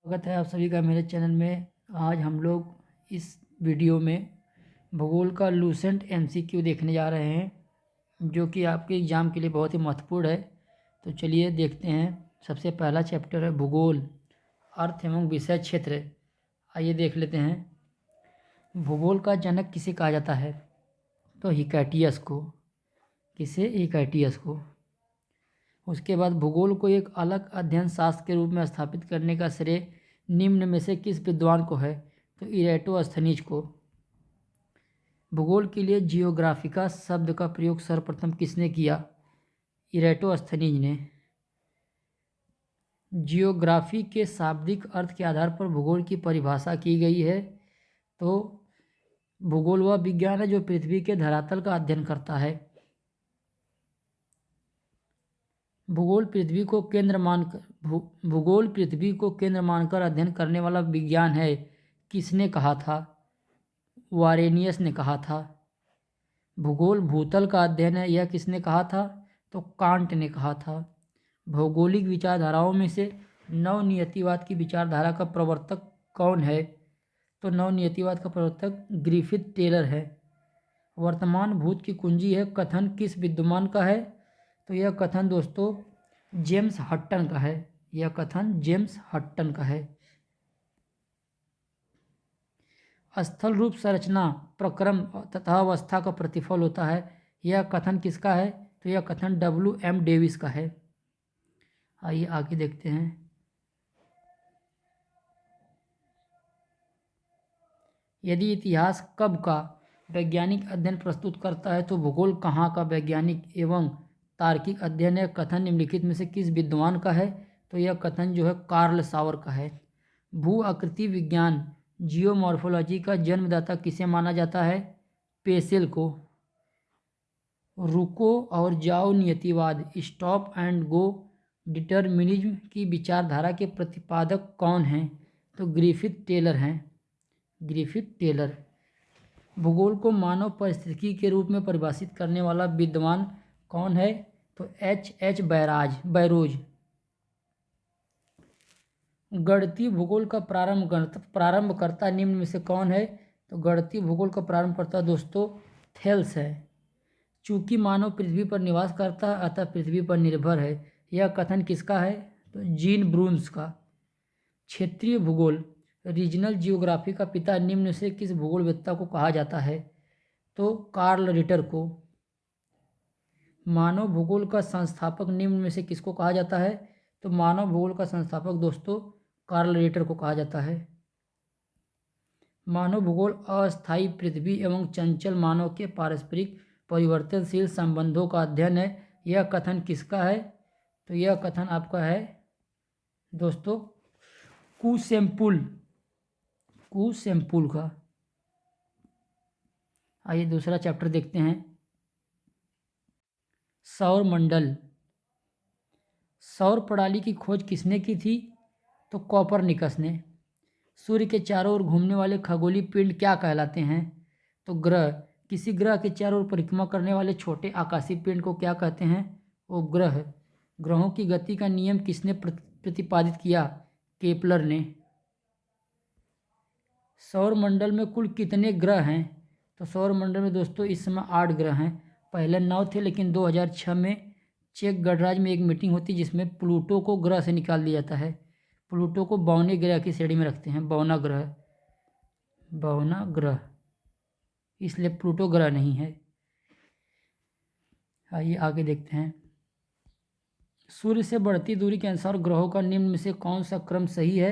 स्वागत है आप सभी का मेरे चैनल में। आज हम लोग इस वीडियो में भूगोल का लूसेंट एमसीक्यू देखने जा रहे हैं, जो कि आपके एग्ज़ाम के लिए बहुत ही महत्वपूर्ण है। तो चलिए देखते हैं। सबसे पहला चैप्टर है भूगोल, अर्थ एवं विषय क्षेत्र। आइए देख लेते हैं। भूगोल का जनक किसे कहा जाता है? तो हिकैटियस को। किसे? हिकैटियस को। उसके बाद भूगोल को एक अलग अध्ययन शास्त्र के रूप में स्थापित करने का श्रेय निम्न में से किस विद्वान को है? तो इरेटोस्थनीज को। भूगोल के लिए जियोग्राफिका शब्द का प्रयोग सर्वप्रथम किसने किया? इरेटोस्थनीज ने। जियोग्राफी के शाब्दिक अर्थ के आधार पर भूगोल की परिभाषा की गई है। तो भूगोल वह विज्ञान है जो पृथ्वी के धरातल का अध्ययन करता है। भूगोल पृथ्वी को केंद्र मानकर अध्ययन करने वाला विज्ञान है। किसने कहा था? वारेनियस ने कहा था। भूगोल भूतल का अध्ययन है, यह किसने कहा था? तो कांट ने कहा था। भौगोलिक विचारधाराओं में से नवनियतिवाद की विचारधारा का प्रवर्तक कौन है? तो नवनियतिवाद का प्रवर्तक ग्रिफिथ टेलर है। वर्तमान भूत की कुंजी है कथन किस विद्वान का है? तो यह कथन दोस्तों जेम्स हट्टन का है। यह कथन जेम्स हट्टन का है। स्थल रूप संरचना प्रक्रम तथा अवस्था का प्रतिफल होता है, यह कथन किसका है? तो यह कथन W.M. डेविस का है। आइए आगे देखते हैं। यदि इतिहास कब का वैज्ञानिक अध्ययन प्रस्तुत करता है तो भूगोल कहाँ का वैज्ञानिक एवं तार्किक अध्ययन है? कथन निम्नलिखित में से किस विद्वान का है? तो यह कथन जो है कार्ल सावर का है। भू आकृति विज्ञान जियोमॉर्फोलॉजी का जन्मदाता किसे माना जाता है? पेसेल को। रुको और जाओ नियतिवाद स्टॉप एंड गो डिटर्मिनिज्म की विचारधारा के प्रतिपादक कौन हैं? तो ग्रिफिथ टेलर हैं। Griffith Taylor. भूगोल को मानव परिस्थिति के रूप में परिभाषित करने वाला विद्वान कौन है? तो H. बैरोज। गणितीय भूगोल का प्रारंभकर्ता निम्न में से कौन है? तो गणितीय भूगोल का प्रारंभकर्ता दोस्तों थेल्स है। चूंकि मानव पृथ्वी पर निवास करता है अतः पृथ्वी पर निर्भर है, यह कथन किसका है? तो जीन ब्रून्स का। क्षेत्रीय भूगोल रीजनल जियोग्राफी का पिता निम्न से किस भूगोलवेत्ता को कहा जाता है? तो कार्ल रिटर को। मानव भूगोल का संस्थापक निम्न में से किसको कहा जाता है? तो मानव भूगोल का संस्थापक दोस्तों कार्ल रिटर को कहा जाता है। मानव भूगोल अस्थायी पृथ्वी एवं चंचल मानव के पारस्परिक परिवर्तनशील संबंधों का अध्ययन है, यह कथन किसका है? तो यह कथन आपका है दोस्तों कुसेम्पुल का। आइए दूसरा चैप्टर देखते हैं। सौर मंडल। सौर प्रणाली की खोज किसने की थी? तो कोपरनिकस ने। सूर्य के चारों ओर घूमने वाले खगोलीय पिंड क्या कहलाते हैं? तो ग्रह। किसी ग्रह के चारों ओर परिक्रमा करने वाले छोटे आकाशीय पिंड को क्या कहते हैं? उपग्रह। ग्रहों की गति का नियम किसने प्रतिपादित किया? केपलर ने। सौर मंडल में कुल कितने ग्रह हैं? तो सौर मंडल में दोस्तों इस समय 8 ग्रह हैं। पहले 9 थे, लेकिन 2006 में चेक गणराज्य में एक मीटिंग होती है जिसमें प्लूटो को ग्रह से निकाल दिया जाता है। प्लूटो को बौने ग्रह की श्रेणी में रखते हैं। बौना ग्रह, इसलिए प्लूटो ग्रह नहीं है। आइए आगे देखते हैं। सूर्य से बढ़ती दूरी के अनुसार ग्रहों का निम्न में से कौन सा क्रम सही है?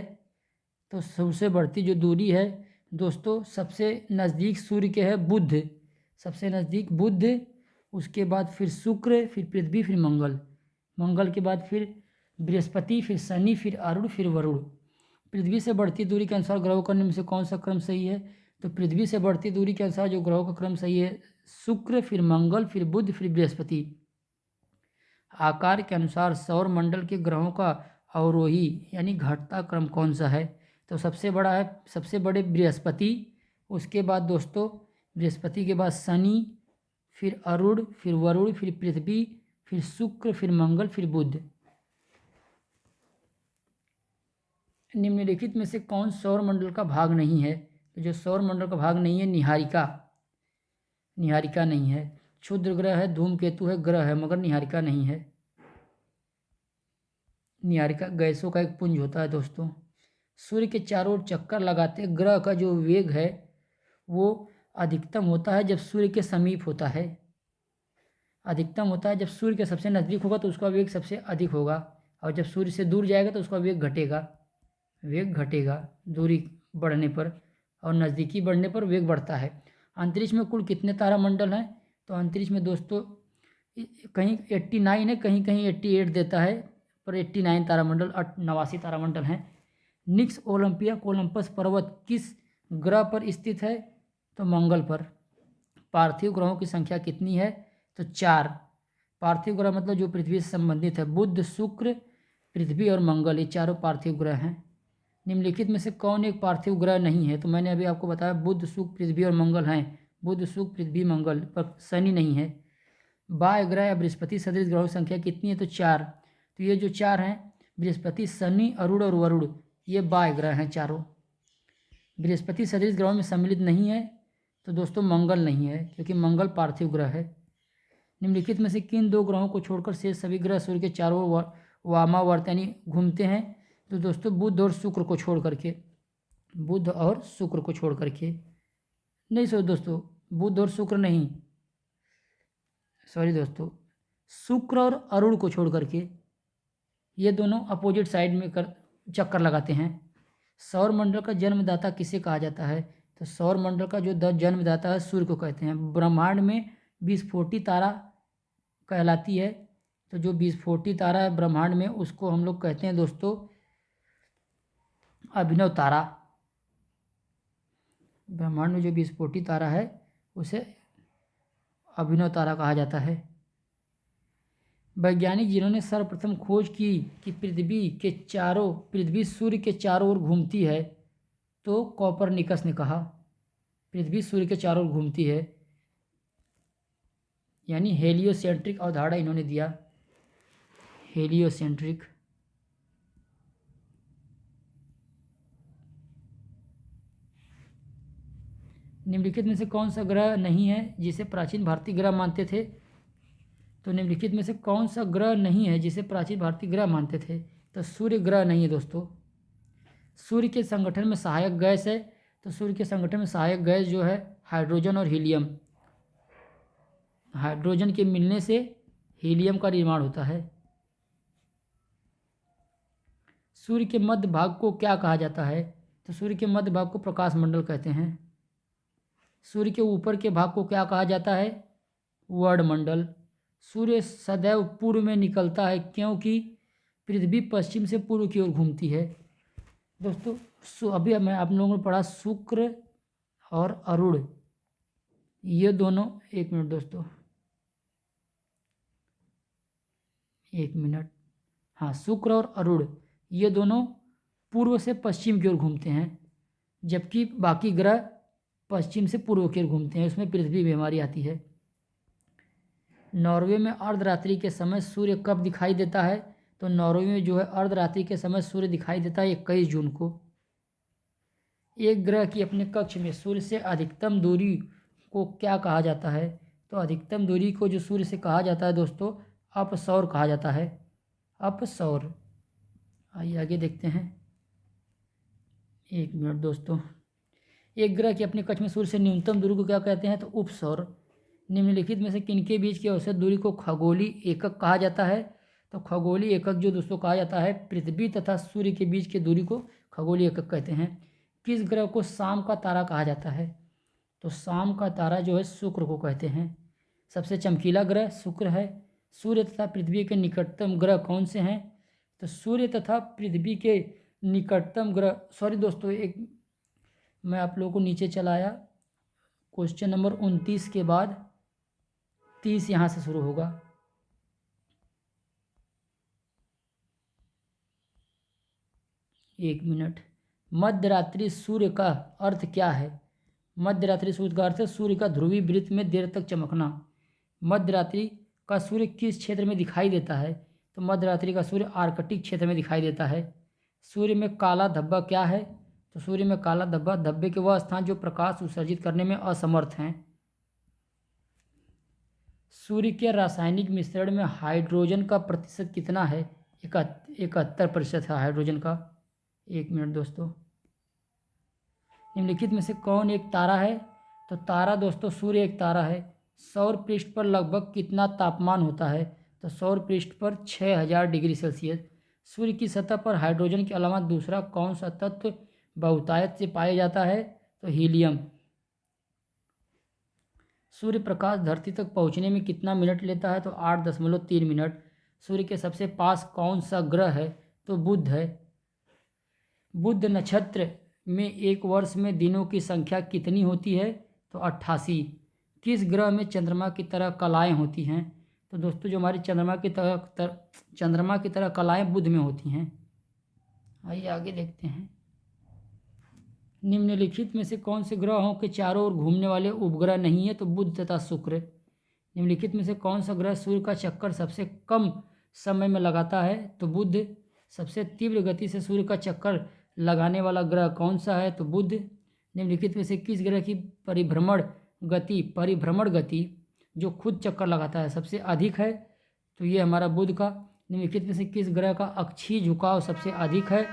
तो सबसे बढ़ती जो दूरी है दोस्तों, सबसे नज़दीक सूर्य के है बुध। सबसे नज़दीक बुध, उसके बाद फिर शुक्र, फिर पृथ्वी, फिर मंगल। मंगल के बाद फिर बृहस्पति, फिर शनि, फिर अरुण, फिर वरुण। पृथ्वी से बढ़ती दूरी के अनुसार ग्रहों का निम्न से कौन सा क्रम सही है? तो पृथ्वी से बढ़ती दूरी के अनुसार जो ग्रहों का क्रम सही है शुक्र, फिर मंगल, फिर बुध, फिर बृहस्पति। आकार के अनुसार सौर मंडल के ग्रहों का अवरोही यानी घटता क्रम कौन सा है? तो सबसे बड़े बृहस्पति, उसके बाद दोस्तों बृहस्पति के बाद शनि, फिर अरुण, फिर वरुण, फिर पृथ्वी, फिर शुक्र, फिर मंगल, फिर बुध। निम्नलिखित में से कौन सौर मंडल का भाग नहीं है? तो जो सौर मंडल का भाग नहीं है, निहारिका, निहारिका नहीं है। क्षुद्र ग्रह है, धूमकेतु है, ग्रह है, मगर निहारिका नहीं है। निहारिका गैसों का एक पुंज होता है दोस्तों। सूर्य के चारों ओर चक्कर लगाते ग्रह का जो वेग है वो अधिकतम होता है जब सूर्य के समीप होता है। अधिकतम होता है जब सूर्य के सबसे नज़दीक होगा तो उसका वेग सबसे अधिक होगा, और जब सूर्य से दूर जाएगा तो उसका वेग घटेगा। वेग घटेगा दूरी बढ़ने पर, और नज़दीकी बढ़ने पर वेग बढ़ता है। अंतरिक्ष में कुल कितने तारामंडल हैं? तो अंतरिक्ष में दोस्तों कहीं 89 है, कहीं कहीं 88 देता है, पर 89 तारामंडल 89 तारामंडल हैं। निक्स ओलंपिया कोलंपस पर्वत किस ग्रह पर स्थित है? तो मंगल पर। पार्थिव ग्रहों की संख्या कितनी है? तो 4। पार्थिव ग्रह मतलब जो पृथ्वी से संबंधित है। बुध, शुक्र, पृथ्वी और मंगल, ये चारों पार्थिव ग्रह हैं। निम्नलिखित में से कौन एक पार्थिव ग्रह नहीं है? तो मैंने अभी आपको बताया बुध, शुक्र, पृथ्वी और मंगल हैं। बुध, शुक्र, पृथ्वी, मंगल, पर शनि नहीं है। बाह्य ग्रह या बृहस्पति सदृश ग्रहों की संख्या कितनी है? तो 4। तो ये जो 4 हैं, बृहस्पति, शनि, अरुण और वरुण, ये बाह्य ग्रह हैं चारों। बृहस्पति सदृश ग्रहों में सम्मिलित नहीं है तो दोस्तों मंगल नहीं है, क्योंकि मंगल पार्थिव ग्रह है। निम्नलिखित में से किन 2 ग्रहों को छोड़कर शेष सभी ग्रह सूर्य के चारों ओर वामावर्त यानी घूमते हैं? तो दोस्तों बुध और शुक्र को छोड़ करके, बुध और शुक्र को छोड़ करके, नहीं सो दोस्तों, बुध और शुक्र नहीं, सॉरी दोस्तों, शुक्र और अरुण को छोड़ करके, ये दोनों अपोजिट साइड में चक्कर लगाते हैं। सौर मंडल का जन्मदाता किसे कहा जाता है? तो सौर मंडल का जो जन्मदाता है सूर्य को कहते हैं। ब्रह्मांड में विस्फोटी तारा कहलाती है, तो जो विस्फोटी तारा है ब्रह्मांड में उसको हम लोग कहते हैं दोस्तों अभिनव तारा। ब्रह्मांड में जो विस्फोटी तारा है उसे अभिनव तारा कहा जाता है। वैज्ञानिक जिन्होंने सर्वप्रथम खोज की कि पृथ्वी सूर्य के चारों ओर घूमती है, तो कोपरनिकस ने कहा पृथ्वी सूर्य के चारों ओर घूमती है, यानी हेलियोसेंट्रिक अवधारणा इन्होंने दिया। हेलियोसेंट्रिक। निम्नलिखित में से कौन सा ग्रह नहीं है जिसे प्राचीन भारतीय ग्रह मानते थे? तो निम्नलिखित में से कौन सा ग्रह नहीं है जिसे प्राचीन भारतीय ग्रह मानते थे? तो सूर्य ग्रह नहीं है दोस्तों। सूर्य के संगठन में सहायक गैस है, तो सूर्य के संगठन में सहायक गैस जो है हाइड्रोजन और हीलियम। हाइड्रोजन के मिलने से हीलियम का निर्माण होता है। सूर्य के मध्य भाग को क्या कहा जाता है? तो सूर्य के मध्य भाग को प्रकाश मंडल कहते हैं। सूर्य के ऊपर के भाग को क्या कहा जाता है? वर्णमंडल। सूर्य सदैव पूर्व में निकलता है क्योंकि पृथ्वी पश्चिम से पूर्व की ओर घूमती है। दोस्तों अभी मैं आप लोगों ने पढ़ा शुक्र और अरुण, ये दोनों, एक मिनट दोस्तों, एक मिनट, हाँ, शुक्र और अरुण ये दोनों पूर्व से पश्चिम की ओर घूमते हैं, जबकि बाकी ग्रह पश्चिम से पूर्व की ओर घूमते हैं। उसमें पृथ्वी भी हमारी आती है। नॉर्वे में अर्धरात्रि के समय सूर्य कब दिखाई देता है? तो नॉर्वे में जो है अर्धरात्रि के समय सूर्य दिखाई देता है 21 जून को। एक ग्रह की अपने कक्ष में सूर्य से अधिकतम दूरी को क्या कहा जाता है? तो अधिकतम दूरी को जो सूर्य से कहा जाता है दोस्तों अपसौर कहा जाता है। अपसौर। आइए आगे देखते हैं। एक मिनट दोस्तों। एक ग्रह की अपने कक्ष में सूर्य से न्यूनतम दूरी को क्या कहते हैं? तो उपसौर। निम्नलिखित में से किनके बीच की औसत दूरी को खगोलीय एकक कहा जाता है? तो खगोलीय एकक जो दोस्तों कहा जाता है पृथ्वी तथा सूर्य के बीच की दूरी को खगोलीय एकक कहते हैं। किस ग्रह को शाम का तारा कहा जाता है? तो शाम का तारा जो है शुक्र को कहते हैं। सबसे चमकीला ग्रह शुक्र है। सूर्य तथा पृथ्वी के निकटतम ग्रह कौन से हैं? तो सूर्य तथा पृथ्वी के निकटतम ग्रह, सॉरी दोस्तों, एक मैं आप लोगों को नीचे चलाया। क्वेश्चन नंबर 29 के बाद 30 यहाँ से शुरू होगा। एक मिनट। मध्यरात्रि सूर्य का अर्थ क्या है? मध्यरात्रि सूर्य का अर्थ है सूर्य का ध्रुवीय वृत्त में देर तक चमकना। मध्यरात्रि का सूर्य किस क्षेत्र में दिखाई देता है? तो मध्यरात्रि का सूर्य आर्कटिक क्षेत्र में दिखाई देता है। सूर्य में काला धब्बा क्या है? तो सूर्य में काला धब्बा धब्बे के वह स्थान जो प्रकाश उत्सर्जित करने में असमर्थ हैं। सूर्य के रासायनिक मिश्रण में हाइड्रोजन का प्रतिशत कितना है? 71% है हाइड्रोजन का। 1 मिनट दोस्तों। निम्नलिखित में से कौन एक तारा है? तो तारा दोस्तों सूर्य एक तारा है। सौर पृष्ठ पर लगभग कितना तापमान होता है? तो सौर पृष्ठ पर 6000 डिग्री सेल्सियस। सूर्य की सतह पर हाइड्रोजन के अलावा दूसरा कौन सा तत्व बहुतायत से पाया जाता है? तो हीलियम। सूर्य प्रकाश धरती तक पहुंचने में कितना मिनट लेता है? तो 8.3 मिनट। सूर्य के सबसे पास कौन सा ग्रह है? तो बुध है। बुध नक्षत्र में एक वर्ष में दिनों की संख्या कितनी होती है? तो 88। किस ग्रह में चंद्रमा की तरह कलाएं होती हैं? तो दोस्तों जो हमारी चंद्रमा की तरह कलाएं बुध में होती हैं। आइए आगे देखते हैं। निम्नलिखित में से कौन से ग्रहों के चारों ओर घूमने वाले उपग्रह नहीं है? तो बुध तथा शुक्र। निम्नलिखित में से कौन सा ग्रह सूर्य का चक्कर सबसे कम समय में लगाता है? तो बुध। सबसे तीव्र गति से सूर्य का चक्कर लगाने वाला ग्रह कौन सा है? तो बुध। निम्नलिखित में से किस ग्रह की परिभ्रमण गति जो खुद चक्कर लगाता है सबसे अधिक है? तो ये हमारा बुध का। निम्नलिखित में से किस ग्रह का अक्षीय झुकाव सबसे अधिक है?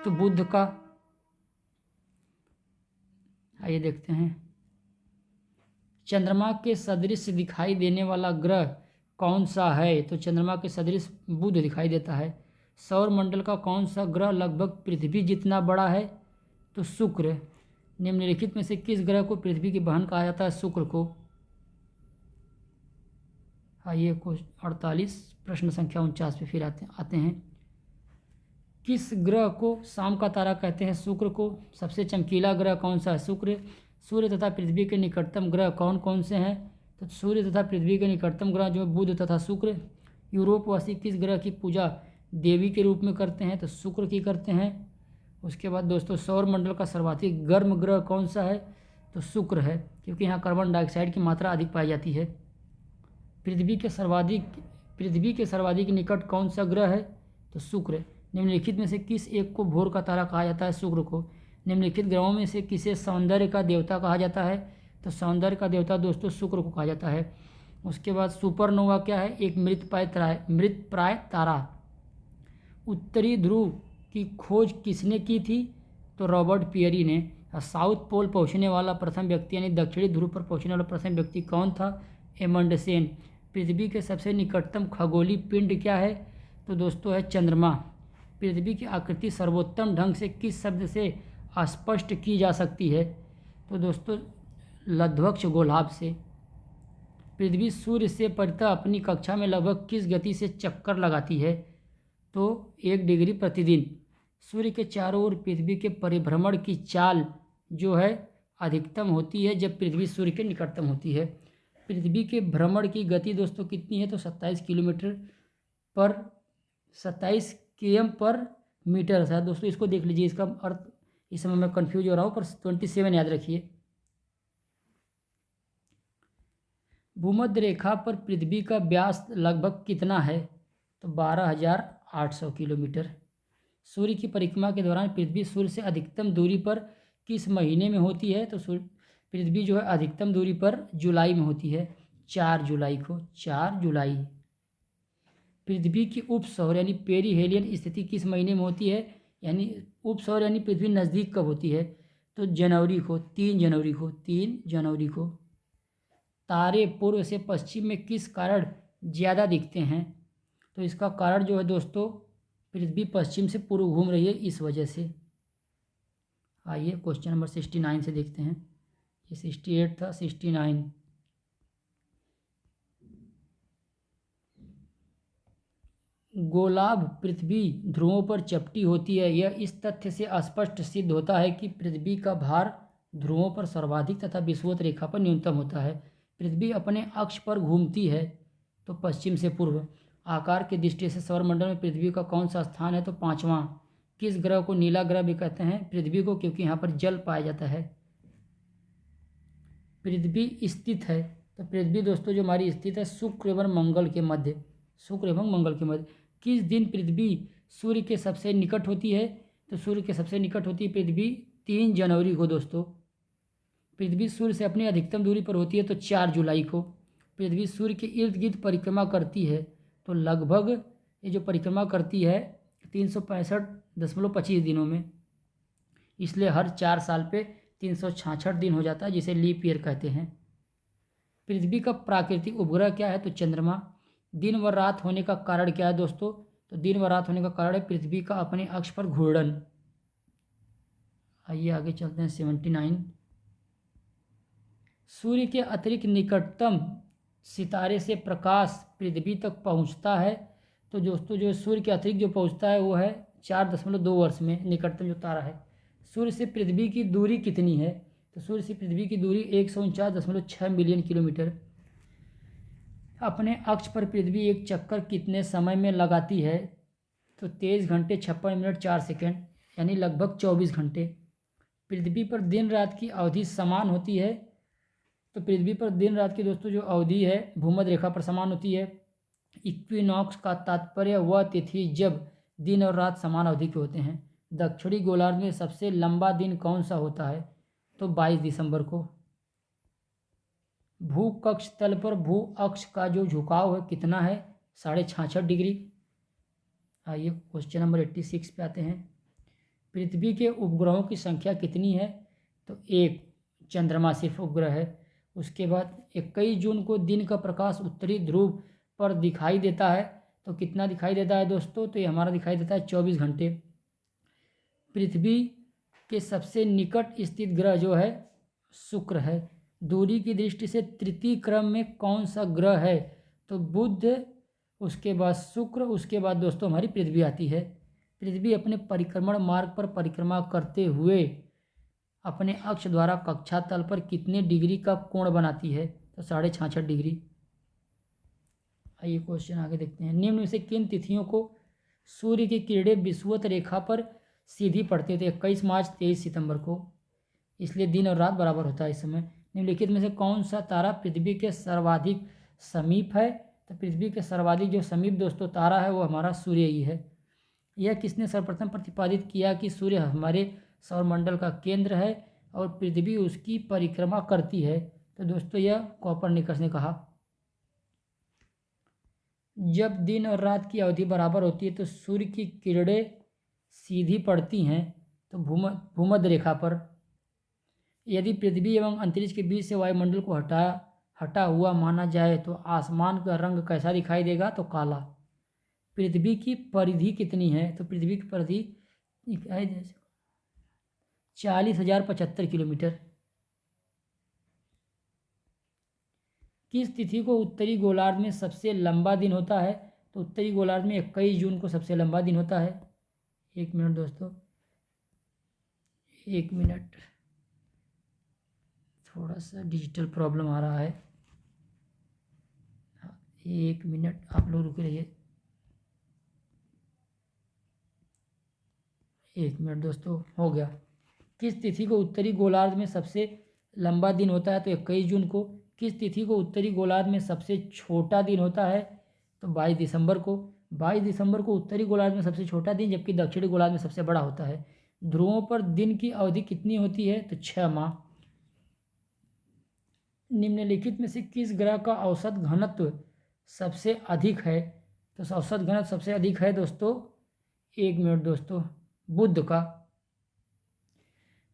तो बुध का। आइए देखते हैं। चंद्रमा के सदृश दिखाई देने वाला ग्रह कौन सा है? तो चंद्रमा के सदृश बुध दिखाई देता है। सौर मंडल का कौन सा ग्रह लगभग पृथ्वी जितना बड़ा है? तो शुक्र। निम्नलिखित में से किस ग्रह को पृथ्वी की बहन कहा जाता है? शुक्र को। आइए 48 प्रश्न संख्या 49 पे फिर आते हैं। किस ग्रह को शाम का तारा कहते हैं? शुक्र को। सबसे चमकीला ग्रह कौन सा है? शुक्र। सूर्य तथा पृथ्वी के निकटतम ग्रह कौन कौन से हैं? तो सूर्य तथा पृथ्वी के निकटतम ग्रह जो बुध तथा शुक्र। यूरोपवासी किस ग्रह की पूजा देवी के रूप में करते हैं? तो शुक्र की करते हैं। उसके बाद दोस्तों सौर मंडल का सर्वाधिक गर्म ग्रह कौन सा है? तो शुक्र है, क्योंकि यहाँ कार्बन डाइऑक्साइड की मात्रा अधिक पाई जाती है। पृथ्वी के सर्वाधिक निकट कौन सा ग्रह है? तो शुक्र। निम्नलिखित में से किस एक को भोर का तारा कहा जाता है? शुक्र को। निम्नलिखित ग्रहों में से किसे सौंदर्य का देवता कहा जाता है? तो सौंदर्य का देवता दोस्तों शुक्र को कहा जाता है। उसके बाद सुपरनोवा क्या है? एक मृतप्राय तारा। उत्तरी ध्रुव की खोज किसने की थी? तो रॉबर्ट पियरी ने। साउथ पोल पहुंचने वाला प्रथम व्यक्ति यानी दक्षिणी ध्रुव पर पहुंचने वाला प्रथम व्यक्ति कौन था? एमंडसेन। पृथ्वी के सबसे निकटतम खगोलीय पिंड क्या है? तो दोस्तों है चंद्रमा। पृथ्वी की आकृति सर्वोत्तम ढंग से किस शब्द से स्पष्ट की जा सकती है? तो दोस्तों लध्वक्ष गोलाभ से। पृथ्वी सूर्य से परितः अपनी कक्षा में लगभग किस गति से चक्कर लगाती है? तो 1 डिग्री प्रतिदिन। सूर्य के चारों ओर पृथ्वी के परिभ्रमण की चाल जो है अधिकतम होती है जब पृथ्वी सूर्य के निकटतम होती है। पृथ्वी के भ्रमण की गति दोस्तों कितनी है? तो 27 km पर मीटर है। दोस्तों इसको देख लीजिए, इसका अर्थ इस समय मैं कंफ्यूज हो रहा हूँ, पर 27 याद रखिए। भूमध्य रेखा पर पृथ्वी का व्यास लगभग कितना है? तो 12,800 किलोमीटर। सूर्य की परिक्रमा के दौरान पृथ्वी सूर्य से अधिकतम दूरी पर किस महीने में होती है? तो पृथ्वी जो है अधिकतम दूरी पर जुलाई में होती है, 4 जुलाई को। 4 जुलाई। पृथ्वी की उपसौर यानी पेरीहेलियन स्थिति किस महीने में होती है? यानी उपसौर यानी पृथ्वी नज़दीक कब होती है? तो जनवरी को, 3 जनवरी को। 3 जनवरी को। तारे पूर्व से पश्चिम में किस कारण ज़्यादा दिखते हैं? तो इसका कारण जो है दोस्तों पृथ्वी पश्चिम से पूर्व घूम रही है, इस वजह से। आइए क्वेश्चन नंबर 69 से देखते हैं। ये 68 था, 69। गोलाभ पृथ्वी ध्रुवों पर चपटी होती है। यह इस तथ्य से स्पष्ट सिद्ध होता है कि पृथ्वी का भार ध्रुवों पर सर्वाधिक तथा विषुवत रेखा पर न्यूनतम होता है। पृथ्वी अपने अक्ष पर घूमती है तो पश्चिम से पूर्व। आकार की दृष्टि से सौरमंडल में पृथ्वी का कौन सा स्थान है? तो 5वां। किस ग्रह को नीला ग्रह भी कहते हैं? पृथ्वी को, क्योंकि यहाँ पर जल पाया जाता है। पृथ्वी स्थित है, तो पृथ्वी दोस्तों जो हमारी स्थित है शुक्र एवं मंगल के मध्य। शुक्र एवं मंगल के मध्य। किस दिन पृथ्वी सूर्य के सबसे निकट होती है? तो सूर्य के सबसे निकट होती है पृथ्वी 3 जनवरी को दोस्तों। पृथ्वी सूर्य से अपनी अधिकतम दूरी पर होती है तो 4 जुलाई को। पृथ्वी सूर्य के इर्द गिर्द परिक्रमा करती है तो लगभग ये जो परिक्रमा करती है 365.25 दिनों में, इसलिए हर 4 साल पे 366 दिन हो जाता है, जिसे लीप ईयर कहते हैं। पृथ्वी का प्राकृतिक उपग्रह क्या है तो चंद्रमा। दिन व रात होने का कारण क्या है दोस्तों, तो दिन व रात होने का कारण है पृथ्वी का अपने अक्ष पर घूर्णन। आइए आगे चलते हैं 79। सूर्य के अतिरिक्त निकटतम सितारे से प्रकाश पृथ्वी तक पहुंचता है तो दोस्तों जो सूर्य के अतिरिक्त जो पहुंचता है वो है 4.2 वर्ष में निकटतम जो तारा है। सूर्य से पृथ्वी की दूरी कितनी है, तो सूर्य से पृथ्वी की दूरी 149.6 मिलियन किलोमीटर। अपने अक्ष पर पृथ्वी एक चक्कर कितने समय में लगाती है, तो 23 घंटे 56 मिनट 4 सेकेंड, यानी लगभग 24 घंटे। पृथ्वी पर दिन रात की अवधि समान होती है, तो पृथ्वी पर दिन रात की दोस्तों जो अवधि है भूमध्य रेखा पर समान होती है। इक्विनॉक्स का तात्पर्य वह तिथि जब दिन और रात समान अवधि के होते हैं। दक्षिणी गोलार्ध में सबसे लंबा दिन कौन सा होता है, तो 22 दिसंबर को। भूकक्ष तल पर भू अक्ष का जो झुकाव है कितना है, 66.5 डिग्री। आइए क्वेश्चन नंबर 86 पे आते हैं। पृथ्वी के उपग्रहों की संख्या कितनी है, तो एक चंद्रमा सिर्फ उपग्रह है। उसके बाद 21 जून को दिन का प्रकाश उत्तरी ध्रुव पर दिखाई देता है, तो कितना दिखाई देता है दोस्तों, तो ये हमारा दिखाई देता है 24 घंटे। पृथ्वी के सबसे निकट स्थित ग्रह जो है शुक्र है। दूरी की दृष्टि से तृतीय क्रम में कौन सा ग्रह है, तो बुध, उसके बाद शुक्र, उसके बाद दोस्तों हमारी पृथ्वी आती है। पृथ्वी अपने परिक्रमण मार्ग पर परिक्रमा करते हुए अपने अक्ष द्वारा कक्षा तल पर कितने डिग्री का कोण बनाती है, तो 66.5 डिग्री। आइए क्वेश्चन आगे देखते हैं। निम्न में से किन तिथियों को सूर्य की किरणें विषुवत रेखा पर सीधी पड़ती है, तो 21 मार्च 23 सितंबर को, इसलिए दिन और रात बराबर होता है इस समय। निम्नलिखित में से कौन सा तारा पृथ्वी के सर्वाधिक समीप है, तो पृथ्वी के सर्वाधिक जो समीप दोस्तों तारा है वो हमारा सूर्य ही है। यह किसने सर्वप्रथम प्रतिपादित किया कि सूर्य हमारे सौरमंडल का केंद्र है और पृथ्वी उसकी परिक्रमा करती है, तो दोस्तों यह कोपरनिकस ने कहा। जब दिन और रात की अवधि बराबर होती है तो सूर्य की किरणें सीधी पड़ती हैं, तो भूमध्य रेखा पर। यदि पृथ्वी एवं अंतरिक्ष के बीच से वायुमंडल को हटा हुआ माना जाए तो आसमान का रंग कैसा दिखाई देगा, तो काला। पृथ्वी की परिधि कितनी है, तो पृथ्वी की परिधि 40,075 किलोमीटर। किस तिथि को उत्तरी गोलार्ध में सबसे लंबा दिन होता है, तो उत्तरी गोलार्ध में 21 जून को सबसे लंबा दिन होता है। 1 मिनट दोस्तों, 1 मिनट, थोड़ा सा डिजिटल प्रॉब्लम आ रहा है। 1 मिनट आप लोग रुके रहिए। 1 मिनट दोस्तों, हो गया। किस तिथि को उत्तरी गोलार्ध में सबसे लंबा दिन होता है, तो 21 जून को। किस तिथि को उत्तरी गोलार्ध में सबसे छोटा दिन होता है, तो 22 दिसंबर को। 22 दिसंबर को उत्तरी गोलार्ध में सबसे छोटा दिन, जबकि दक्षिणी गोलार्ध में सबसे बड़ा होता है। ध्रुवों पर दिन की अवधि कितनी होती है, तो 6 माह। निम्नलिखित में से किस ग्रह का औसत घनत्व सबसे अधिक है, तो औसत घनत्व सबसे अधिक है दोस्तों, 1 मिनट दोस्तों, बुध का।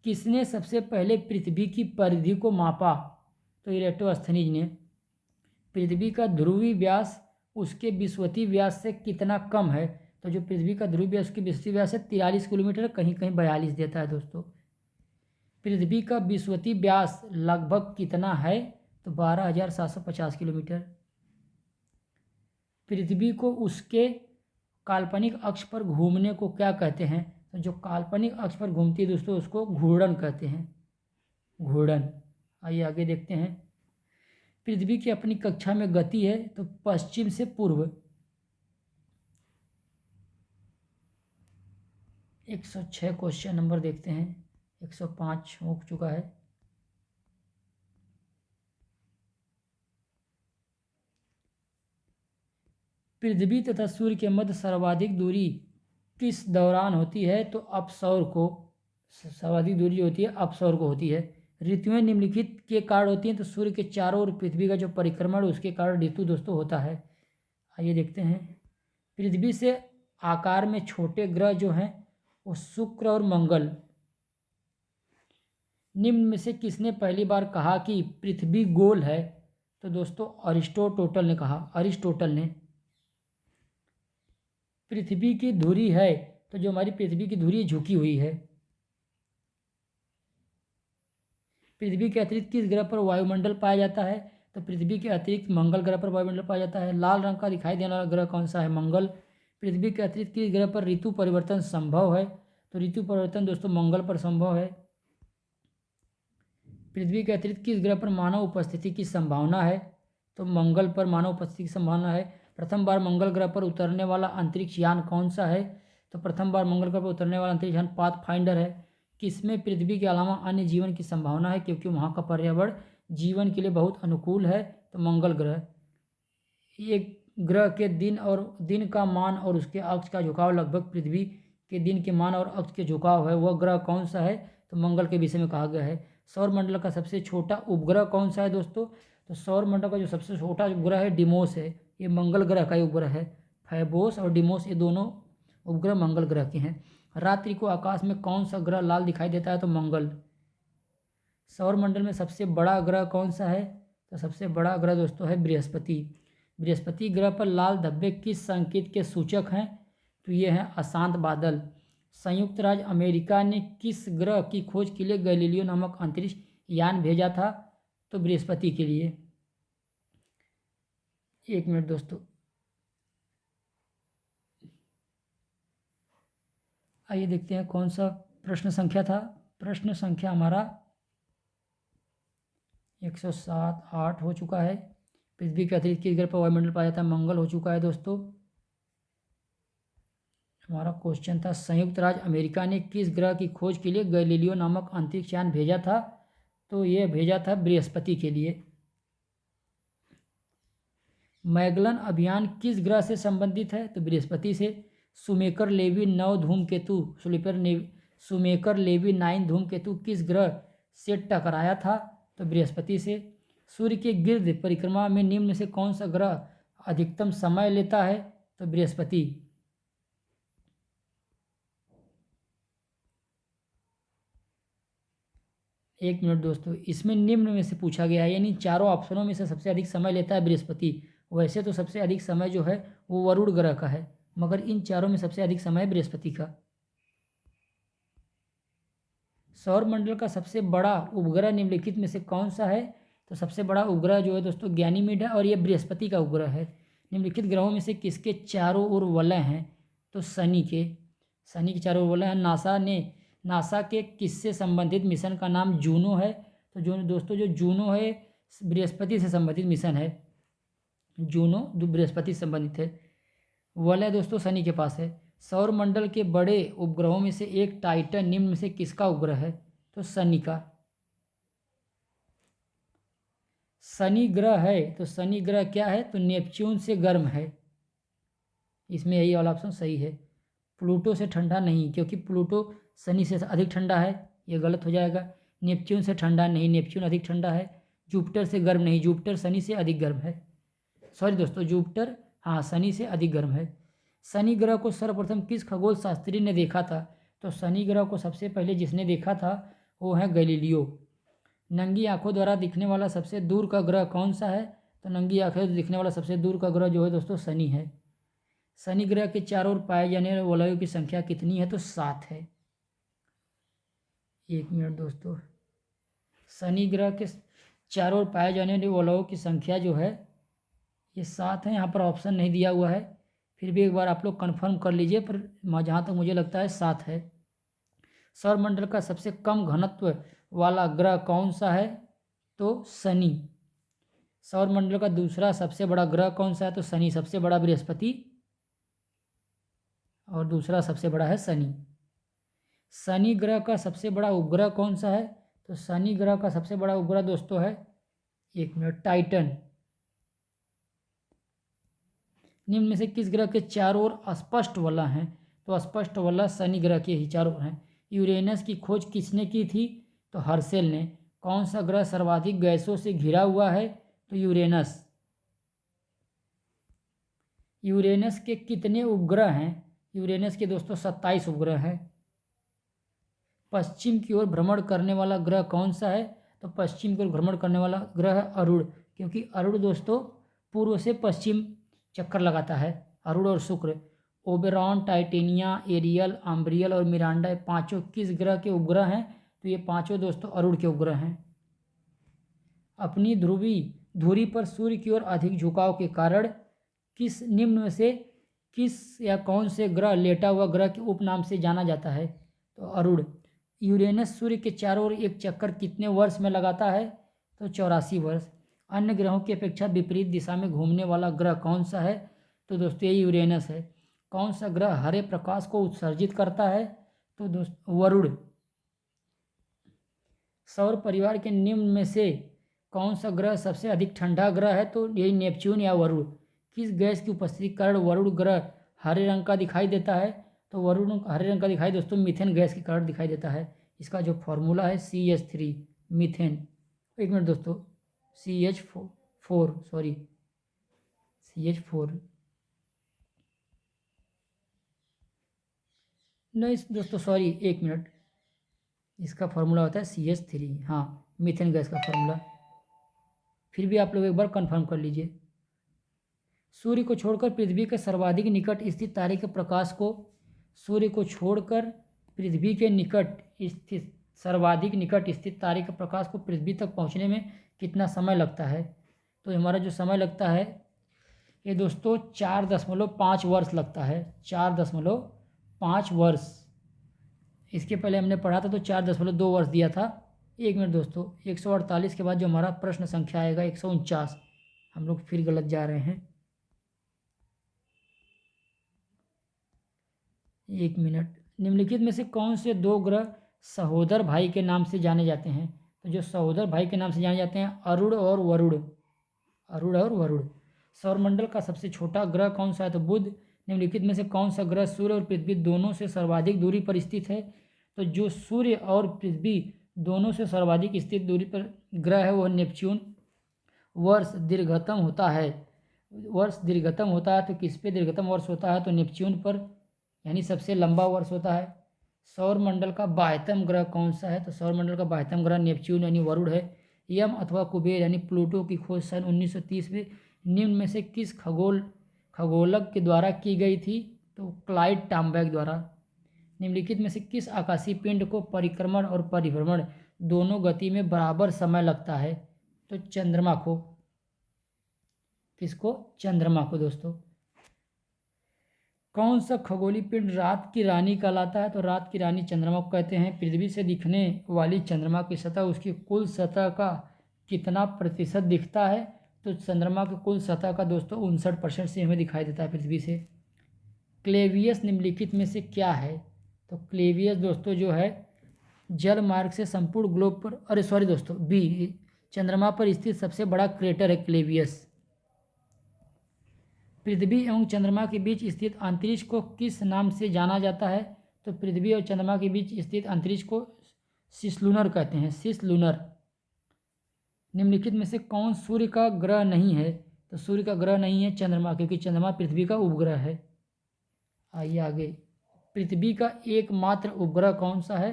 किसने सबसे पहले पृथ्वी की परिधि को मापा, तो इरेटोस्थनीज ने। पृथ्वी का ध्रुवीय व्यास उसके विषुवतीय व्यास से कितना कम है, तो जो पृथ्वी का ध्रुवीय व्यास उसके विषुवतीय व्यास से 43 किलोमीटर, कहीं कहीं 42 देता है दोस्तों। पृथ्वी का विषुवतीय व्यास लगभग कितना है, तो 12,750 किलोमीटर। पृथ्वी को उसके काल्पनिक अक्ष पर घूमने को क्या कहते हैं, तो जो काल्पनिक अक्ष पर घूमती है दोस्तों उसको घूर्णन कहते हैं, घूर्णन। आइए आगे देखते हैं। पृथ्वी की अपनी कक्षा में गति है, तो पश्चिम से पूर्व। 106 क्वेश्चन नंबर देखते हैं, 105 हो चुका है। पृथ्वी तथा सूर्य के मध्य सर्वाधिक दूरी किस दौरान होती है? तो अपसौर को। सर्वाधिक दूरी जो होती है अपसौर को होती है। ऋतुएं निम्नलिखित के कारण होती हैं, तो सूर्य के चारों ओर पृथ्वी का जो परिक्रमण उसके कारण ऋतु दोस्तों होता है। आइए देखते हैं। पृथ्वी से आकार में छोटे ग्रह जो हैं वो शुक्र और मंगल। निम्न में से किसने पहली बार कहा कि पृथ्वी गोल है? तो दोस्तों अरिस्टोटल ने कहा। अरिस्टोटल ने। पृथ्वी की धुरी है, तो जो हमारी पृथ्वी की धुरी झुकी हुई है। पृथ्वी के अतिरिक्त किस ग्रह पर वायुमंडल पाया जाता है? तो पृथ्वी के अतिरिक्त मंगल ग्रह पर वायुमंडल पाया जाता है। लाल रंग का दिखाई देने वाला ग्रह कौन सा है? मंगल। पृथ्वी के अतिरिक्त किस ग्रह पर ऋतु परिवर्तन संभव है? तो ऋतु परिवर्तन दोस्तों मंगल पर संभव है। पृथ्वी के अतिरिक्त किस ग्रह पर मानव उपस्थिति की संभावना है? तो मंगल पर मानव उपस्थिति की संभावना है। प्रथम बार मंगल ग्रह पर उतरने वाला अंतरिक्ष यान कौन सा है? तो प्रथम बार मंगल ग्रह पर उतरने वाला अंतरिक्ष यान पाथफाइंडर है। किसमें पृथ्वी के अलावा अन्य जीवन की संभावना है? क्योंकि वहाँ का पर्यावरण जीवन के लिए बहुत अनुकूल है। तो मंगल ग्रह। एक ग्रह के दिन का मान और उसके अक्ष का झुकाव लगभग पृथ्वी के दिन के मान और अक्ष के झुकाव है, वह ग्रह कौन सा है? तो मंगल के विषय में कहा गया है। सौर मंडल का सबसे छोटा उपग्रह कौन सा है दोस्तों? तो सौर मंडल का जो सबसे छोटा उपग्रह है डिमोस है। ये मंगल ग्रह का ही उपग्रह है। फैबोस और डिमोस ये दोनों उपग्रह मंगल ग्रह के हैं। रात्रि को आकाश में कौन सा ग्रह लाल दिखाई देता है? तो मंगल। सौर मंडल में सबसे बड़ा ग्रह कौन सा है? तो सबसे बड़ा ग्रह दोस्तों है बृहस्पति। बृहस्पति ग्रह पर लाल धब्बे किस संकेत के सूचक हैं? तो ये हैं अशांत बादल। संयुक्त राज्य अमेरिका ने किस ग्रह की खोज के लिए गैलीलियो नामक अंतरिक्ष यान भेजा था? तो बृहस्पति के लिए। एक मिनट दोस्तों, आइए देखते हैं कौन सा प्रश्न संख्या था। प्रश्न संख्या हमारा 107 8 हो चुका है। पृथ्वी के अतिरिक्त किस ग्रह पर वायुमंडल पाया जाता है? मंगल हो चुका है दोस्तों। हमारा क्वेश्चन था संयुक्त राज्य अमेरिका ने किस ग्रह की खोज के लिए गैलीलियो नामक अंतरिक्ष यान भेजा था? तो यह भेजा था बृहस्पति के लिए। मैगलन अभियान किस ग्रह से संबंधित है? तो बृहस्पति से। सुमेकर लेवी 9 धूमकेतु सुमेकर लेवी 9 धूमकेतु किस ग्रह से टकराया था? तो बृहस्पति से। सूर्य के गिर्द परिक्रमा में निम्न से कौन सा ग्रह अधिकतम समय लेता है? तो बृहस्पति। एक मिनट दोस्तों, इसमें निम्न में से पूछा गया है, यानी चारों ऑप्शनों में से सबसे अधिक समय लेता है बृहस्पति। वैसे तो सबसे अधिक समय जो है वो वरुण ग्रह का है, मगर इन चारों में सबसे अधिक समय बृहस्पति का। सौर मंडल का सबसे बड़ा उपग्रह निम्नलिखित में से कौन सा है? तो सबसे बड़ा उपग्रह जो है दोस्तों गैनीमेड है, और यह बृहस्पति का उपग्रह है। निम्नलिखित ग्रहों में से किसके चारों ओर वलय हैं? तो शनि के। शनि के चारों ओर वलय हैं। नासा के किससे संबंधित मिशन का नाम जूनो है? तो जो दोस्तों जो जूनो है बृहस्पति से संबंधित मिशन है। जूनो बृहस्पति से संबंधित है। वलय दोस्तों शनि के पास है। सौर मंडल के बड़े उपग्रहों में से एक टाइटन निम्न में से किसका उपग्रह है? तो शनि का। शनि ग्रह है, तो शनि ग्रह क्या है? तो नेपच्यून से गर्म है। इसमें यही वाला ऑप्शन सही है। प्लूटो से ठंडा नहीं, क्योंकि प्लूटो शनि से अधिक ठंडा है, ये गलत हो जाएगा। नेपच्यून से ठंडा नहीं, नेपच्यून अधिक ठंडा है। जुपिटर से गर्म नहीं, जुपिटर शनि से अधिक गर्म है। सॉरी दोस्तों, जुपिटर हाँ शनि से अधिक गर्म है। शनि ग्रह को सर्वप्रथम किस खगोल शास्त्री ने देखा था? तो शनि ग्रह को सबसे पहले जिसने देखा था वो है गैलीलियो। नंगी आंखों द्वारा दिखने वाला सबसे दूर का ग्रह कौन सा है? तो नंगी आंखों से दिखने वाला सबसे दूर का ग्रह जो है दोस्तों शनि है। शनि ग्रह के चारों ओर पाए जाने वाले वलयों की संख्या कितनी है? तो 7 है। एक मिनट दोस्तों, शनि ग्रह के चारों ओर पाए जाने वाले वलयों की संख्या जो है ये 7 है। यहाँ पर ऑप्शन नहीं दिया हुआ है, फिर भी एक बार आप लोग कन्फर्म कर लीजिए, पर जहाँ तक मुझे लगता है 7 है। सौरमंडल का सबसे कम घनत्व वाला ग्रह कौन सा है? तो शनि। सौरमंडल का दूसरा सबसे बड़ा ग्रह कौन सा है? तो शनि। सबसे बड़ा बृहस्पति और दूसरा सबसे बड़ा है शनि। शनि ग्रह का सबसे बड़ा उपग्रह कौन सा है? तो शनि ग्रह का सबसे बड़ा उपग्रह दोस्तों है, एक मिनट, टाइटन। निम्न में से किस ग्रह के चारों ओर अस्पष्ट वलय हैं? तो स्पष्ट वाला शनि ग्रह के ही चारों हैं। यूरेनस की खोज किसने की थी? तो हर्शेल ने। कौन सा ग्रह सर्वाधिक गैसों से घिरा हुआ है? तो यूरेनस। यूरेनस के कितने उपग्रह हैं? यूरेनस के दोस्तों 27 उपग्रह हैं। पश्चिम की ओर भ्रमण करने वाला ग्रह कौन सा है? तो पश्चिम की ओर भ्रमण करने वाला ग्रह है अरुण, क्योंकि अरुण दोस्तों पूर्व से पश्चिम चक्कर लगाता है। अरुण और शुक्र। ओबेरॉन, टाइटेनिया, एरियल, अम्ब्रियल और मिरांडा, ये पांचों किस ग्रह के उपग्रह हैं? तो ये पांचों दोस्तों अरुण के उपग्रह हैं। अपनी ध्रुवी धुरी पर सूर्य की ओर अधिक झुकाव के कारण किस निम्न में से किस या कौन से ग्रह लेटा हुआ ग्रह के उपनाम से जाना जाता है? तो अरुण। यूरेनस सूर्य के चारों ओर एक चक्कर कितने वर्ष में लगाता है? तो 84 वर्ष। अन्य ग्रहों की अपेक्षा विपरीत दिशा में घूमने वाला ग्रह कौन सा है? तो दोस्तों ये यूरेनस है। कौन सा ग्रह हरे प्रकाश को उत्सर्जित करता है? तो दोस्तों वरुण। सौर परिवार के निम्न में से कौन सा ग्रह सबसे अधिक ठंडा ग्रह है? तो यही नेपच्यून या वरुण। किस गैस की उपस्थिति के कारण वरुण ग्रह हरे रंग का दिखाई देता है? तो वरुण हरे रंग का दिखाई दोस्तों मीथेन गैस के कारण दिखाई देता है। इसका जो फॉर्मूला है CH3, मीथेन। एक मिनट दोस्तों, CH4 नहीं दोस्तों, सॉरी, एक मिनट, इसका फॉर्मूला होता है CH3। हाँ, मीथेन गैस का फॉर्मूला। फिर भी आप लोग एक बार कंफर्म कर लीजिए। सूर्य को छोड़कर पृथ्वी के सर्वाधिक निकट स्थित तारे के प्रकाश को सूर्य को छोड़कर पृथ्वी के निकट स्थित सर्वाधिक निकट स्थित तारे के प्रकाश को पृथ्वी तक पहुंचने में कितना समय लगता है? तो हमारा जो समय लगता है ये दोस्तों 4.5 वर्ष लगता है। 4.5 वर्ष। इसके पहले हमने पढ़ा था तो 4.2 वर्ष दिया था। एक मिनट दोस्तों, 148 के बाद जो हमारा प्रश्न संख्या आएगा 149, हम लोग फिर गलत जा रहे हैं। एक मिनट। निम्नलिखित में से कौन से दो ग्रह सहोदर भाई के नाम से जाने जाते हैं? तो जो सहोदर भाई के नाम से जाने जाते हैं अरुण और वरुण। अरुण और वरुण। सौरमंडल का सबसे छोटा ग्रह कौन सा है? तो बुध। निम्नलिखित में से कौन सा ग्रह सूर्य और पृथ्वी दोनों से सर्वाधिक दूरी पर स्थित है? तो जो सूर्य और पृथ्वी दोनों से सर्वाधिक स्थित दूरी पर ग्रह है वह नेपच्यून। वर्ष दीर्घतम होता है तो किस पे दीर्घतम वर्ष होता है? तो नेपच्यून पर, यानी सबसे लंबा वर्ष होता है। सौरमंडल का बाह्यतम ग्रह कौन सा है? तो सौरमंडल का बाह्यतम ग्रह नेपच्यून यानी वरुण है। यम अथवा कुबेर यानी प्लूटो की खोज सन 1930 में निम्न में से किस खगोलक के द्वारा की गई थी? तो क्लाइड टॉम्बैक द्वारा। निम्नलिखित में से किस आकाशीय पिंड को परिक्रमण और परिभ्रमण दोनों गति में बराबर समय लगता है? तो चंद्रमा को। किसको? चंद्रमा को दोस्तों। कौन सा खगोलीय पिंड रात की रानी कहलाता है? तो रात की रानी चंद्रमा को कहते हैं। पृथ्वी से दिखने वाली चंद्रमा की सतह उसकी कुल सतह का कितना प्रतिशत दिखता है? तो चंद्रमा की कुल सतह का दोस्तों 59% से हमें दिखाई देता है पृथ्वी से। क्लेवियस निम्नलिखित में से क्या है? तो क्लेवियस दोस्तों जो है जल मार्ग से संपूर्ण ग्लोब पर, अरे सॉरी दोस्तों, बी, चंद्रमा पर स्थित सबसे बड़ा क्रेटर है क्लेवियस। पृथ्वी एवं चंद्रमा के बीच स्थित अंतरिक्ष को किस नाम से जाना जाता है? तो पृथ्वी और चंद्रमा के बीच स्थित अंतरिक्ष को सिसलुनर कहते हैं। सिसलुनर। निम्नलिखित में से कौन सूर्य का ग्रह नहीं है? तो सूर्य का ग्रह नहीं है चंद्रमा, क्योंकि चंद्रमा पृथ्वी का उपग्रह है। आइए आगे। पृथ्वी का एकमात्र उपग्रह कौन सा है?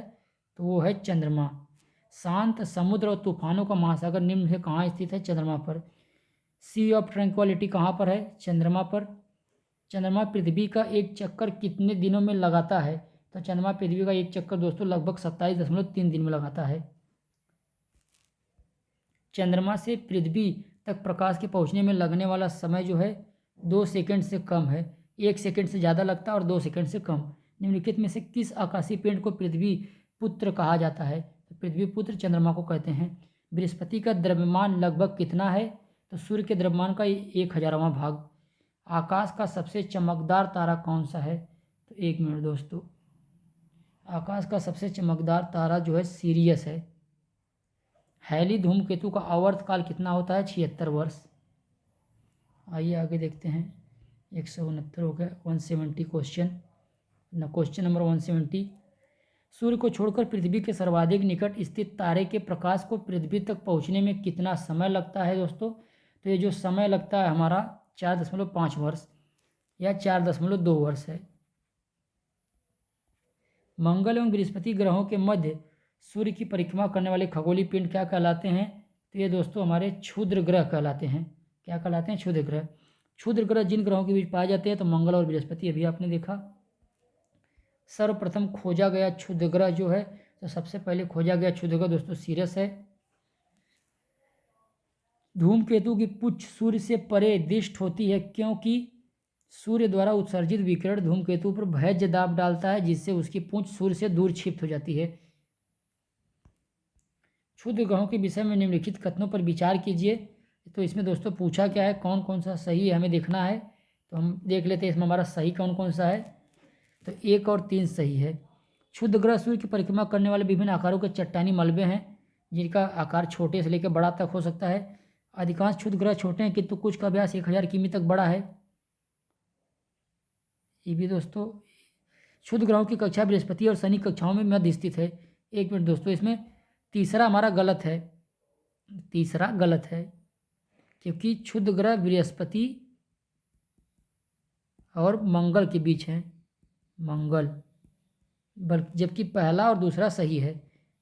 तो वो है चंद्रमा। शांत समुद्र और तूफानों का महासागर निम्न से कहाँ स्थित है? चंद्रमा पर। सी ऑफ ट्रैंक्विलिटी कहाँ पर है? चंद्रमा पर। चंद्रमा पृथ्वी का एक चक्कर कितने दिनों में लगाता है? तो चंद्रमा पृथ्वी का एक चक्कर दोस्तों लगभग 27.3 दिन में लगाता है। चंद्रमा से पृथ्वी तक प्रकाश के पहुंचने में लगने वाला समय जो है 2 सेकंड से कम है। 1 सेकंड से ज़्यादा लगता है और 2 सेकंड से कम। निम्नलिखित में से किस आकाशीय पिंड को पृथ्वी पुत्र कहा जाता है? तो पृथ्वी पुत्र चंद्रमा को कहते हैं। बृहस्पति का द्रव्यमान लगभग कितना है? तो सूर्य के द्रव्यमान का 1,000वां भाग। आकाश का सबसे चमकदार तारा कौन सा है? तो एक मिनट दोस्तों, आकाश का सबसे चमकदार तारा जो है सीरियस है। हैली धूमकेतु का आवर्तकाल कितना होता है? 76 वर्ष। आइए आगे देखते हैं। 169 हो गया। 170 क्वेश्चन। क्वेश्चन नंबर 170, सूर्य को छोड़कर पृथ्वी के सर्वाधिक निकट स्थित तारे के प्रकाश को पृथ्वी तक पहुंचने में कितना समय लगता है दोस्तों? तो ये जो समय लगता है हमारा 4.5 वर्ष या 4.2 वर्ष है। मंगल एवं बृहस्पति ग्रहों के मध्य सूर्य की परिक्रमा करने वाले खगोलीय पिंड क्या कहलाते हैं? तो ये दोस्तों हमारे क्षुद्र ग्रह कहलाते हैं। क्या कहलाते हैं? क्षुद्र ग्रह। क्षुद्र ग्रह जिन ग्रहों के बीच पाए जाते हैं तो मंगल और बृहस्पति, अभी आपने देखा। सर्वप्रथम खोजा गया क्षुद्र ग्रह जो है, तो सबसे पहले खोजा गया क्षुद्र ग्रह दोस्तों सीरस है। धूमकेतु की पुच्छ सूर्य से परे दृष्ट होती है क्योंकि सूर्य द्वारा उत्सर्जित विकिरण धूमकेतु पर भैज्य दाब डालता है, जिससे उसकी पूंछ सूर्य से दूर क्षिप्त हो जाती है। क्षुद्र ग्रहों के विषय में निम्नलिखित कथनों पर विचार कीजिए। तो इसमें दोस्तों पूछा क्या है, कौन कौन सा सही है हमें देखना है। तो हम देख लेते हैं इसमें हमारा सही कौन कौन सा है। तो 1 और 3 सही है। क्षुद्र ग्रह सूर्य की परिक्रमा करने वाले विभिन्न आकारों के चट्टानी मलबे हैं, जिनका आकार छोटे से लेकर बड़ा तक हो सकता है। अधिकांश क्षुद्र ग्रह छोटे हैं किंतु कुछ का व्यास 1000 किमी तक बड़ा है। ये भी दोस्तों क्षुद्र ग्रहों की कक्षा बृहस्पति और शनि कक्षाओं में मध्य स्थित है। 1 मिनट दोस्तों, इसमें तीसरा हमारा गलत है। तीसरा गलत है क्योंकि क्षुद्र ग्रह बृहस्पति और मंगल के बीच है, मंगल, बल्कि जबकि पहला और दूसरा सही है।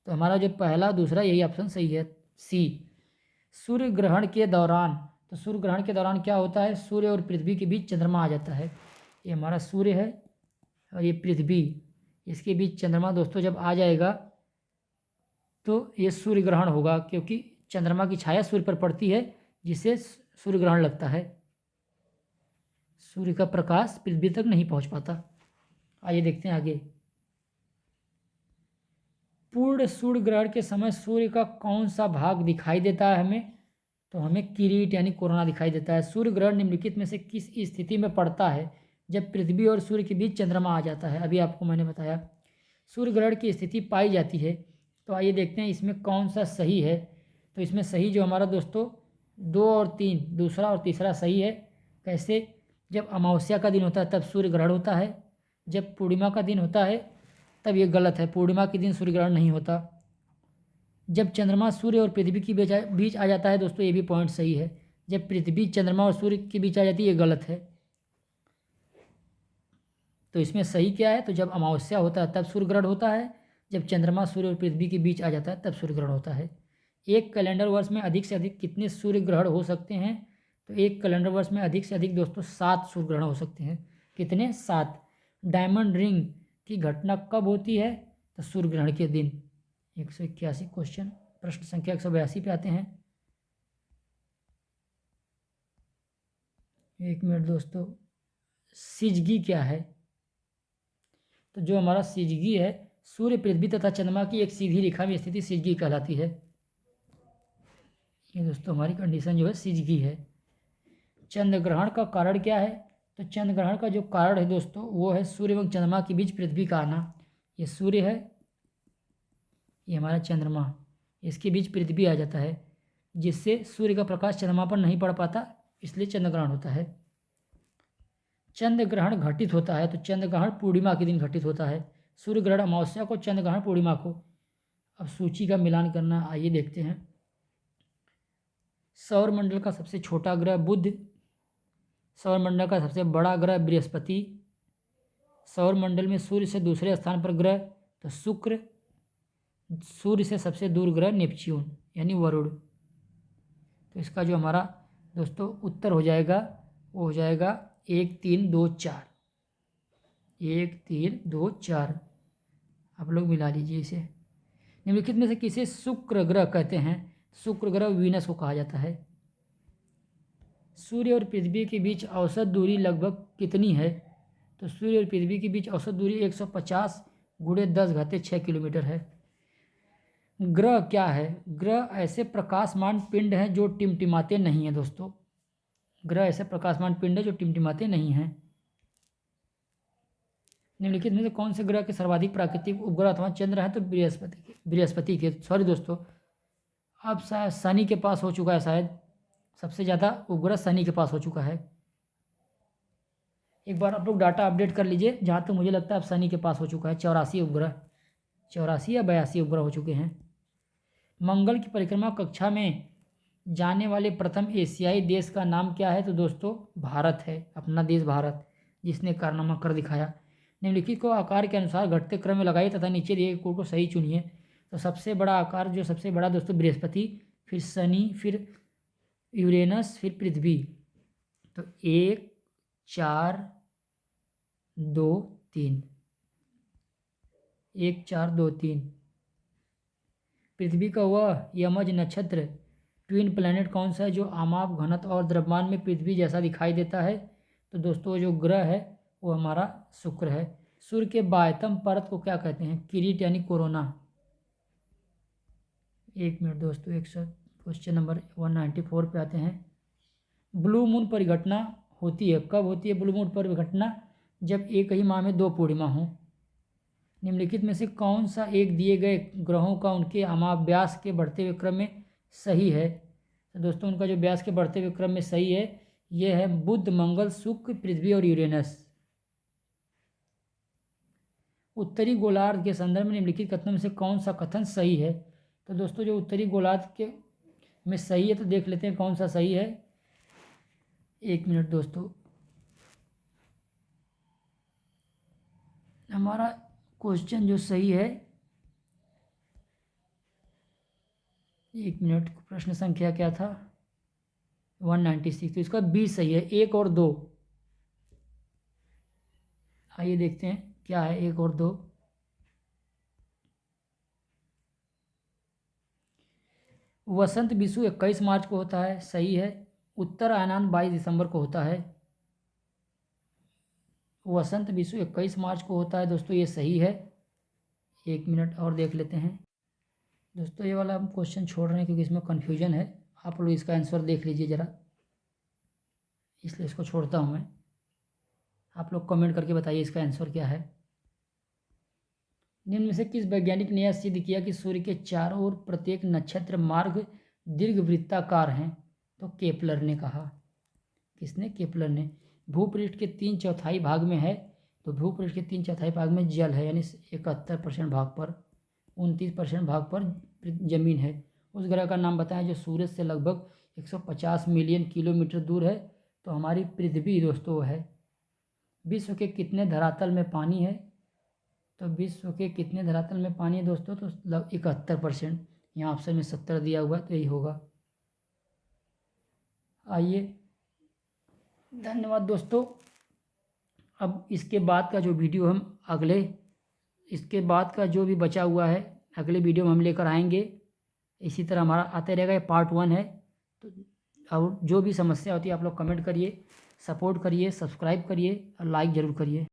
तो हमारा जो पहला और दूसरा यही ऑप्शन सही है, सी। सूर्य ग्रहण के दौरान, तो सूर्य ग्रहण के दौरान क्या होता है, सूर्य और पृथ्वी के बीच चंद्रमा आ जाता है। ये हमारा सूर्य है और ये पृथ्वी, इसके बीच चंद्रमा दोस्तों जब आ जाएगा तो ये सूर्य ग्रहण होगा, क्योंकि चंद्रमा की छाया सूर्य पर पड़ती है जिससे सूर्य ग्रहण लगता है। सूर्य का प्रकाश पृथ्वी तक नहीं पहुंच पाता। आइए देखते हैं आगे। पूर्ण सूर्य ग्रहण के समय सूर्य का कौन सा भाग दिखाई देता है हमें? तो हमें किरीट यानी कोरोना दिखाई देता है। सूर्य ग्रहण निम्नलिखित में से किस स्थिति में पड़ता है? जब पृथ्वी और सूर्य के बीच चंद्रमा आ जाता है। अभी आपको मैंने बताया सूर्य ग्रहण की स्थिति पाई जाती है। तो आइए देखते हैं इसमें कौन सा सही है। तो इसमें सही जो हमारा दोस्तों 2 और 3, दूसरा और तीसरा सही है। कैसे? जब अमावस्या का दिन होता है तब सूर्य ग्रहण होता है, जब पूर्णिमा का दिन होता है तब ये गलत है, पूर्णिमा के दिन सूर्य ग्रहण नहीं होता। जब चंद्रमा सूर्य और पृथ्वी के बीच आ जाता है दोस्तों, ये भी पॉइंट सही है। जब पृथ्वी चंद्रमा और सूर्य के बीच आ जाती है ये गलत है। तो इसमें सही क्या है? तो जब अमावस्या होता है तब सूर्य ग्रहण होता है, जब चंद्रमा सूर्य और पृथ्वी के बीच आ जाता है तब सूर्य ग्रहण होता है। एक कैलेंडर वर्ष में अधिक से अधिक कितने सूर्य ग्रहण हो सकते हैं? तो एक कैलेंडर वर्ष में अधिक से अधिक दोस्तों 7 सूर्य ग्रहण हो सकते हैं। कितने? 7। डायमंड रिंग की घटना कब होती है? तो सूर्य ग्रहण के दिन। 181 क्वेश्चन, प्रश्न संख्या 182 पे आते हैं। 1 मिनट दोस्तों, सिजगी क्या है? तो जो हमारा सिजगी है, सूर्य पृथ्वी तथा चंद्रमा की एक सीधी रेखा में स्थिति सिजगी कहलाती है। ये दोस्तों हमारी कंडीशन जो है सिजगी है। चंद्र ग्रहण का कारण क्या है? तो चंद्र ग्रहण का जो कारण है दोस्तों वो है सूर्य एवं चंद्रमा के बीच पृथ्वी का आना। ये सूर्य है, ये हमारा चंद्रमा, इसके बीच पृथ्वी आ जाता है, जिससे सूर्य का प्रकाश चंद्रमा पर नहीं पड़ पाता, इसलिए चंद्र ग्रहण होता है। चंद्र ग्रहण घटित होता है, तो चंद्र ग्रहण पूर्णिमा के दिन घटित होता है। सूर्य ग्रहण अमावस्या को, चंद्र ग्रहण पूर्णिमा को। अब सूची का मिलान करना, आइए देखते हैं। सौरमंडल का सबसे छोटा ग्रह बुध, सौरमंडल का सबसे बड़ा ग्रह बृहस्पति, सौरमंडल में सूर्य से दूसरे स्थान पर ग्रह तो शुक्र, सूर्य से सबसे दूर ग्रह नेपच्यून यानी वरुण। तो इसका जो हमारा दोस्तों उत्तर हो जाएगा वो हो जाएगा 1 3 2 4, 1 3 2 4। आप लोग मिला लीजिए इसे। निम्नलिखित में से किसे शुक्र ग्रह कहते हैं? शुक्र ग्रह वीनस को कहा जाता है। सूर्य और पृथ्वी के बीच औसत दूरी लगभग कितनी है? तो सूर्य और पृथ्वी के बीच औसत दूरी 150 × 10⁻6 किलोमीटर है। ग्रह क्या है? ग्रह ऐसे प्रकाशमान पिंड हैं जो टिमटिमाते नहीं हैं दोस्तों। ग्रह ऐसे प्रकाशमान पिंड है जो टिमटिमाते नहीं हैं। निम्नलिखित में से कौन से ग्रह के सर्वाधिक प्राकृतिक उपग्रह अथवा चंद्र है? तो बृहस्पति के, सॉरी दोस्तों, अब शायद शनि के पास हो चुका है, शायद सबसे ज़्यादा उपग्रह शनि के पास हो चुका है। एक बार आप लोग डाटा अपडेट कर लीजिए। जहाँ तक मुझे लगता है अब शनि के पास हो चुका है 84 उपग्रह, 84 या 82 उपग्रह हो चुके हैं। मंगल की परिक्रमा कक्षा में जाने वाले प्रथम एशियाई देश का नाम क्या है? तो दोस्तों भारत है, अपना देश भारत, जिसने कारनामा कर दिखाया। निम्नलिखित को आकार के अनुसार घटते क्रम में लगाइए तथा नीचे दिए गए कोड को सही चुनिए। तो सबसे बड़ा आकार, जो सबसे बड़ा दोस्तों बृहस्पति, फिर शनि, फिर यूरेनस, फिर पृथ्वी। तो 1 4 2 3, 1 4 2 3। पृथ्वी का वह यमज नक्षत्र ट्विन प्लैनेट कौन सा है जो आमाप घनत्व और द्रव्यमान में पृथ्वी जैसा दिखाई देता है? तो दोस्तों जो ग्रह है वो हमारा शुक्र है। सूर्य के बाह्यतम परत को क्या कहते हैं? किरीट यानी कोरोना। 1 मिनट दोस्तों, क्वेश्चन नंबर 194 पे आते हैं। ब्लू मून परिघटना होती है, कब होती है ब्लू मून परिघटना? जब एक ही माह में 2 पूर्णिमा हों। निम्नलिखित में से कौन सा एक दिए गए ग्रहों का उनके व्यास के बढ़ते हुए क्रम में सही है? तो दोस्तों उनका जो व्यास के बढ़ते हुए क्रम में सही है, ये है बुध, मंगल, शुक्र, पृथ्वी और यूरेनस। उत्तरी गोलार्ध के संदर्भ में निम्नलिखित कथनों में से कौन सा कथन सही है? तो दोस्तों जो उत्तरी गोलार्ध के में सही है, तो देख लेते हैं कौन सा सही है। 1 मिनट दोस्तों, हमारा क्वेश्चन जो सही है, 1 मिनट, प्रश्न संख्या क्या था? 196। तो इसका बी सही है, 1 और 2। आइए देखते हैं क्या है 1 और 2। वसंत विषु 21 मार्च को होता है, सही है। उत्तर आयनान 22 दिसंबर को होता है। वसंत विषु 21 मार्च को होता है दोस्तों, ये सही है। 1 मिनट और देख लेते हैं दोस्तों। ये वाला हम क्वेश्चन छोड़ रहे हैं क्योंकि इसमें कन्फ्यूजन है। आप लोग इसका आंसर देख लीजिए ज़रा, इसलिए इसको छोड़ता हूँ मैं। आप लोग कमेंट करके बताइए इसका आंसर क्या है। निम्न में से किस वैज्ञानिक ने यह सिद्ध किया कि सूर्य के चारों ओर प्रत्येक नक्षत्र मार्ग दीर्घवृत्ताकार हैं? तो केपलर ने कहा। किसने? केपलर ने। भूपृष्ठ के 3/4 भाग में है, तो भूपृष्ठ के 3/4 भाग में जल है, यानी 71% भाग पर, 29% भाग पर जमीन है। उस ग्रह का नाम बताएं जो सूरज से लगभग 150 मिलियन किलोमीटर दूर है। तो हमारी पृथ्वी दोस्तों है। विश्व के कितने धरातल में पानी है? तो विश्व के कितने धरातल में पानी है दोस्तों? तो 71%। यहाँ ऑप्शन में 70 दिया हुआ है, तो यही होगा। आइए, धन्यवाद दोस्तों। अब इसके बाद का जो वीडियो हम इसके बाद का जो भी बचा हुआ है अगले वीडियो में हम लेकर आएंगे। इसी तरह हमारा आते रहेगा। ये पार्ट 1 है। तो और जो भी समस्या होती है आप लोग कमेंट करिए, सपोर्ट करिए, सब्सक्राइब करिए और लाइक ज़रूर करिए।